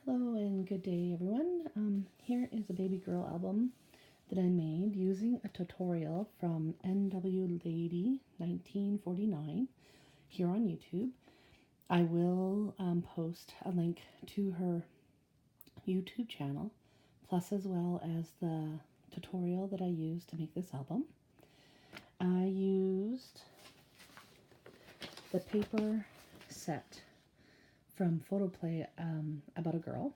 Hello and good day everyone. Here is a baby girl album that I made using a tutorial from NW Lady 1949 here on YouTube. I will post a link to her YouTube channel, plus as well as the tutorial that I used to make this album. I used the paper set from Photoplay about a girl,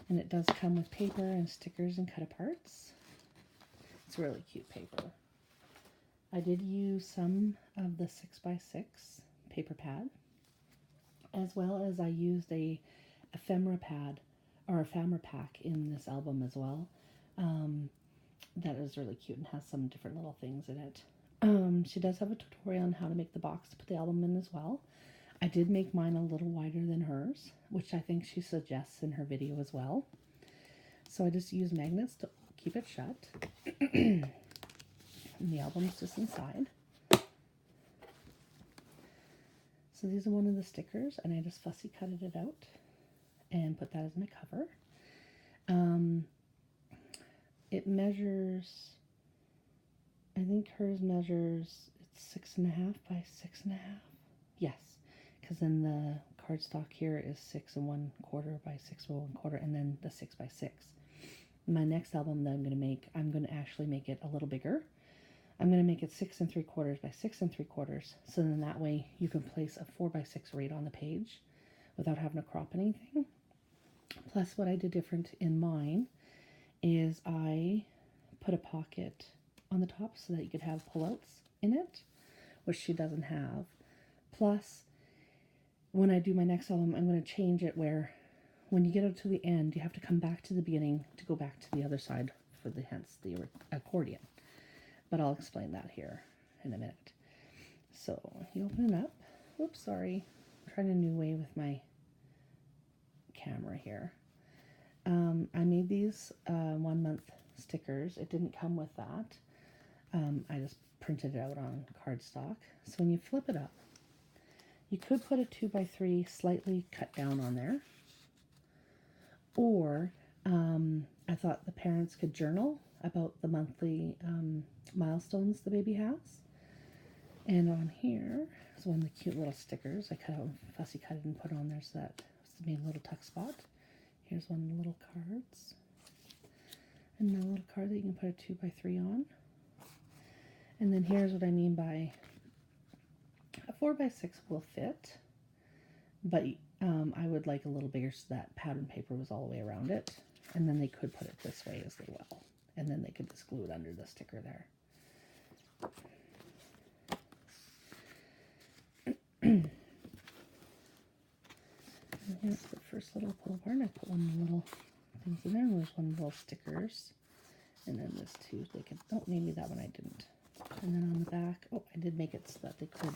and it does come with paper and stickers and cut aparts. It's really cute paper. I did use some of the 6x6 paper pad, as well as I used a ephemera pad or ephemera pack in this album as well. That is really cute and has some different little things in it. She does have a tutorial on how to make the box to put the album in as well. I did make mine a little wider than hers, which I think she suggests in her video as well. So I just use magnets to keep it shut. And the album's just inside. So these are one of the stickers, and I just fussy cutted it out and put that as my cover. It measures, I think hers measures, it's 6.5 by 6.5. Yes. Because then the cardstock here is 6 1/4 by 6 1/4, and then the 6x6. My next album that I'm going to make, I'm going to actually make it a little bigger. I'm going to make it 6 3/4 by 6 3/4, so then that way you can place a 4x6 right on the page without having to crop anything. Plus, what I did different in mine is I put a pocket on the top so that you could have pullouts in it, which she doesn't have. Plus, when I do my next album, I'm going to change it where when you get out to the end, you have to come back to the beginning to go back to the other side for the hence the accordion. But I'll explain that here in a minute. So you open it up. Oops, sorry. I'm trying a new way with my camera here. I made these 1 month stickers. It didn't come with that. I just printed it out on cardstock. So when you flip it up, you could put a 2x3 slightly cut down on there. Or I thought the parents could journal about the monthly milestones the baby has. And on here is one of the cute little stickers. I cut out, fussy cut it and put on there so that it's made a little tuck spot. Here's one of the little cards. And a little card that you can put a 2x3 on. And then here's what I mean by a 4x6 will fit, but I would like a little bigger so that pattern paper was all the way around it. And then they could put it this way as they will. And then they could just glue it under the sticker there. And here's the first little pull apart. I put one of the little things in there. And there's one of the little stickers. And then this too. They could, oh, maybe that one I didn't. And then on the back, oh, I did make it so that they could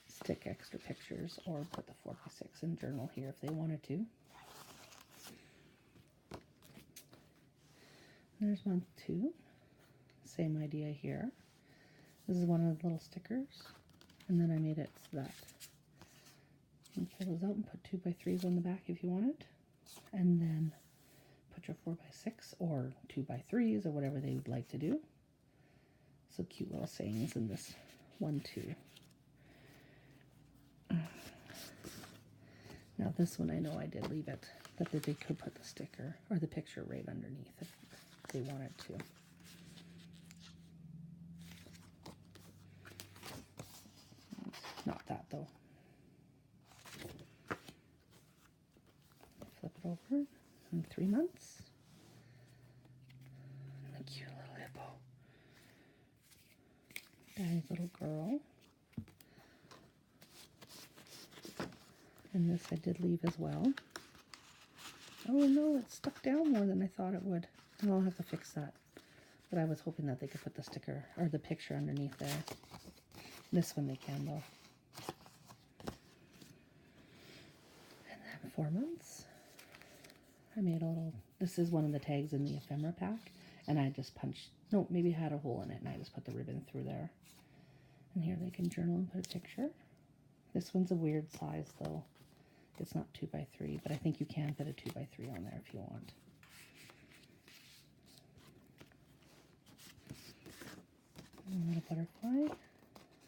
stick extra pictures or put the 4x6 in journal here if they wanted to. There's one too. Same idea here. This is one of the little stickers. And then I made it so that you can pull those out and put 2x3s on the back if you wanted. And then put your 4x6 or 2x3s or whatever they would like to do. So cute little sayings in this one too. Now this one I know I did leave it, but that they could put the sticker or the picture right underneath if they wanted to. Not that though. Flip it over in 3 months. And the cute little hippo. Daddy's little girl. And this I did leave as well. Oh no, it's stuck down more than I thought it would. And I'll have to fix that. But I was hoping that they could put the sticker or the picture underneath there. This one they can though. And then 4 months. I made a little, this is one of the tags in the ephemera pack. And I just punched, no, maybe it had a hole in it and I just put the ribbon through there. And here they can journal and put a picture. This one's a weird size though. It's not 2x3, but I think you can fit a 2x3 on there if you want. And a little butterfly.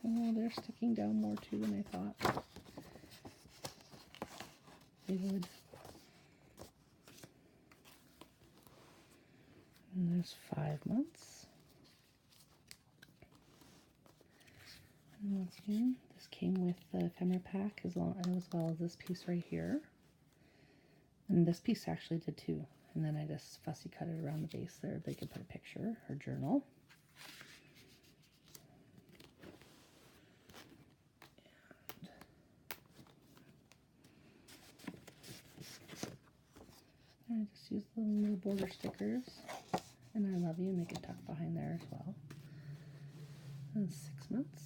Oh, they're sticking down more too than I thought they would. And there's 5 months. And once again, this came with the ephemera pack as well as this piece right here. And this piece actually did too. And then I just fussy cut it around the base there. They could put a picture or journal. And I just use the little border stickers. And I love you. Make it tuck behind there as well. And 6 months.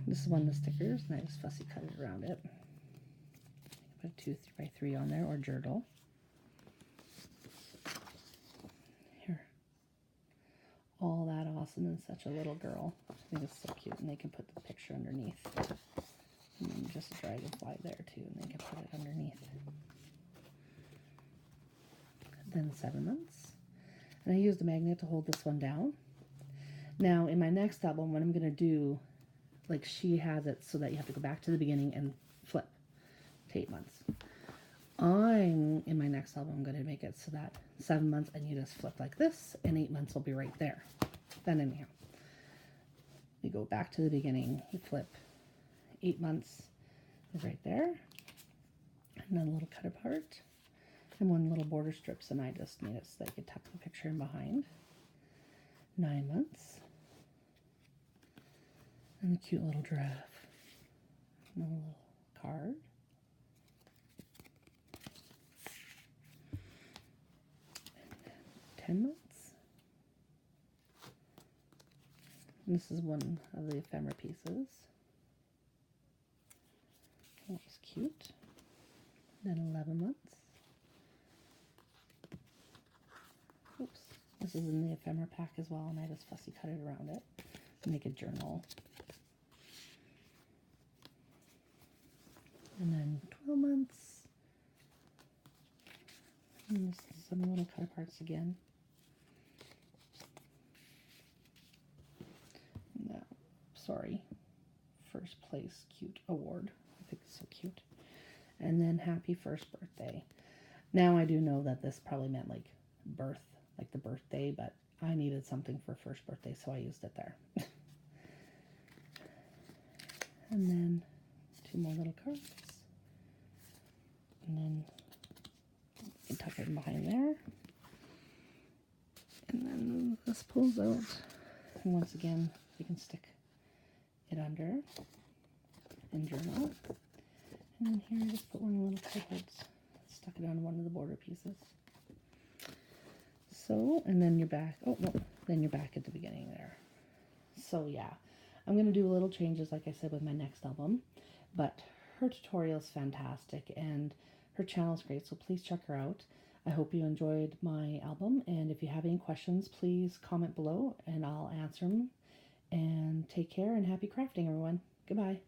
This is one of the stickers, and I just fussy cut it around it. Put a 2x3 on there, or journal. Here. All that awesome and such a little girl. I think it's so cute, and they can put the picture underneath. And then just a dragonfly there too, and they can put it underneath. Then 7 months. And I used a magnet to hold this one down. Now, in my next album, what I'm going to do, like she has it so that you have to go back to the beginning and flip to 8 months. In my next album, I'm going to make it so that 7 months and you just flip like this, and 8 months will be right there. Then anyhow, you go back to the beginning, you flip, 8 months is right there, and then a little cut apart, and one little border strips, and I just made it so that I could tuck the picture in behind. 9 months. And the cute little giraffe. And a little card. And then 10 months. And this is one of the ephemera pieces. That was cute. Then 11 months. Oops. This is in the ephemera pack as well, and I just fussy cut it around it to make a journal. And then 12 months. And this is some little cut aparts again. No, sorry. First place cute award. I think it's so cute. And then happy first birthday. Now I do know that this probably meant like birth, like the birthday, but I needed something for first birthday, so I used it there. And then 2 more little cards. And then you can tuck it in behind there. And then this pulls out. And once again, you can stick it under and journal. And then here I just put one of the little cards. Stuck it on one of the border pieces. So, and then you're back. Oh, no. Then you're back at the beginning there. So, yeah. I'm going to do little changes, like I said, with my next album. But her tutorial is fantastic, and her channel is great, so please check her out. I hope you enjoyed my album, and if you have any questions, please comment below, and I'll answer them. And take care, and happy crafting, everyone. Goodbye.